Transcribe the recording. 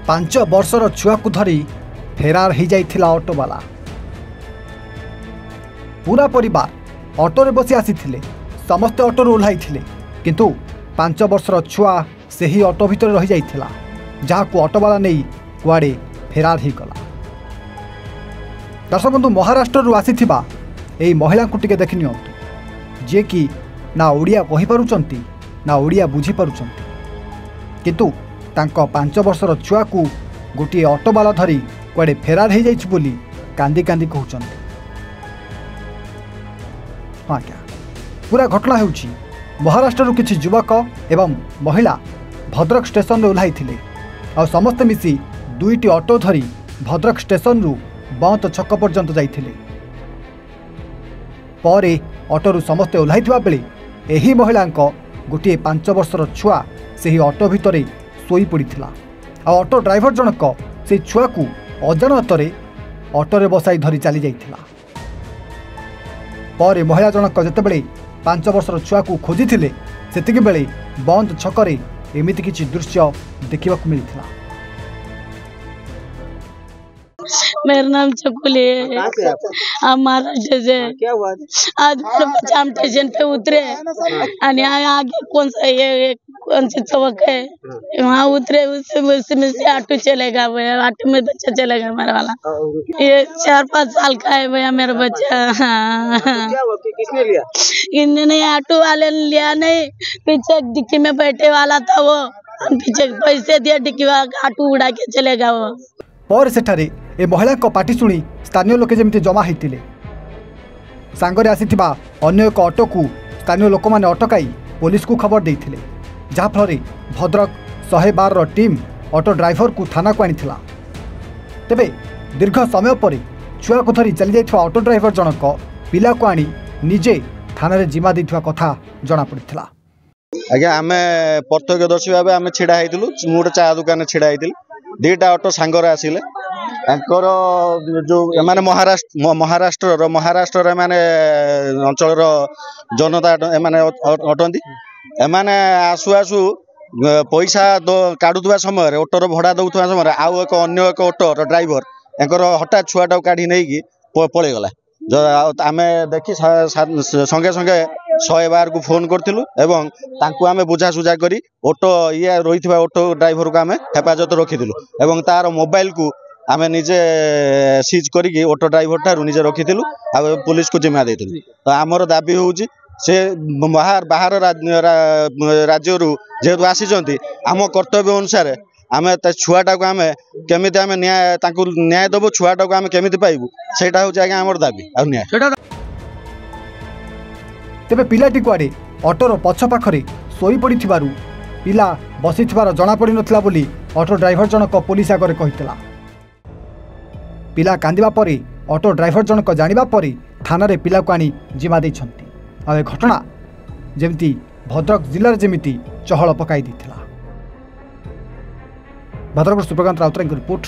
पांच वर्षर छुआ को धरी फेरार हो जाइथिला ऑटोवाला। पूरा परिवार ऑटो रे बसी आसीथिले, समस्त ऑटो रे ओल्हाई थिले, किंतु 5 वर्षर छुआ से ही ऑटो भितर रही जाइथिला, जहाँ को ऑटोवाला नहीं कुआड़े फेरार हो गला। दर्शक बंधु, महाराष्ट्र आसीथिबा एई महिला को टिके देखि नियंतु, जे कि ना ओडिया कहि पारुचंती ना ओडिया बुझी पारुचंती, किंतु तांको 5 वर्षर छुआ को गोटे ऑटोवाला धरी कुआड़े फेरार हो जाइछि बोली कांदी कांदी कहउचंती। हाँ क्या पूरा घटना होउछि महाराष्ट्र किछि युवक एवं महिला भद्रक स्टेशन रे ओल्हाई थिले और समस्त मिसी 2टी ऑटो धरी भद्रक स्टेशन रु बंत छक पर्यंत जाइथिले। परे ऑटो रु समस्ते ओल्हाई थिबा बेले एही महिलांक गोटे 5 वर्षर छुआ से ही ऑटो भितरे सोई पड़िथिला और ऑटो ड्राइवर जनक से छुआ को अजानतरे ऑटो रे बसाई धरी चली जाइथिला। परे महिला जनक जेतेबेले 5 वर्षर छुआ को खोजिथिले सेतिके बेले बंद छकरे एमिति किछि दृश्य देखिबा को मिलिथिला। मेरा नाम चकुली है। हमारा जैसे क्या हुआ? आज मेरे बच्चा हम स्टेशन पे उतरे और यहाँ आगे कौन सी चौक है वहाँ उतरे, उसमें से ऑटो चलेगा भैया, ऑटो में बच्चा चलेगा हमारा वाला। ये 4-5 साल का है भैया मेरा बच्चा। क्या हुआ? किसने लिया? इन्हें नहीं, ऑटो वाले ने लिया नहीं, पीछे डिक्की में बैठे वाला था वो, हम पीछे पैसे दिया डिक्की वाला, ऑटो उड़ा के चलेगा वो। पर सेठारे ए महिला को पार्टी शुणी स्थानीय लोके जमिति जमा होइतिले। सांगरे आसीथिबा अन्य एक ऑटो को स्थानीय लोक माने अटकाई पुलिस को खबर देइथिले, जहाँ फल भद्रक 112 टीम ऑटो ड्राइवर को थाना को आनिथिला। तेबे दीर्घ समय पर छुआ को धरी चली जाइथिबा ऑटो ड्राइवर जनक पिला को आनी निजे थाना रे जिमा दैथिबा कथा जणा पड़िथिला। आज्ञा आमे प्रत्यक्षदर्शी भाव आमे छिड़ा हैतिलु, मु गोटे चा दुकान छिड़ा हैतिलि, 2टा ऑटो सांगर आसिले। तांकर जो माने महाराष्ट्र माने अंचल जनता माने अटंती, एमाने आसु आसु पैसा काढुवा समय ऑटोर भड़ा दौथुवा समय आउ एक ऑटो ड्राइवर एंकर हठात छुआटा काढ़ी नहीं पलि गला। आमे देखी संगे संगे 112 को फोन करथिलु एवं तांकु आमे बुझा सुझा करी ऑटो ये रही ऑटो ड्राइवर को आमे हेफाजत रखिथिलु एवं तार मोबाइल को आमे निजे सीज करी ऑटो ड्राइवर ठारू निजे रखिथिलु आ पुलिस को जिम्मा देथिलु। तो आमर दाबी होउची से बाहर राज्य जेहेतु आसीचंती आम कर्तव्य अनुसार आमे छुआटा को आमे केमिति आमे न्याय दबो, छुआटा को आमे केमिति पाइबु सेटा होउची आज्ञा हमर दाबी आ न्याय। तेबे पिलाटी कुआडे ऑटोर पछ पाखरे सोई पड़िथिबारु पिला बसिथिबार जणा पड़ी नथिला बोली ऑटो ड्राइवर जनक पुलिस आगरे कहितला। पिला कांदिबा परे ऑटो ड्राइवर जनक जानिबा परे थाना रे पिला को आनी जिमा दैछंती। आ ए घटना जेमिति भद्रक जिल्ला रे जेमिति चहल पकाई दिथिला। भद्रक सुप्रकांत राउतराय रिपोर्ट।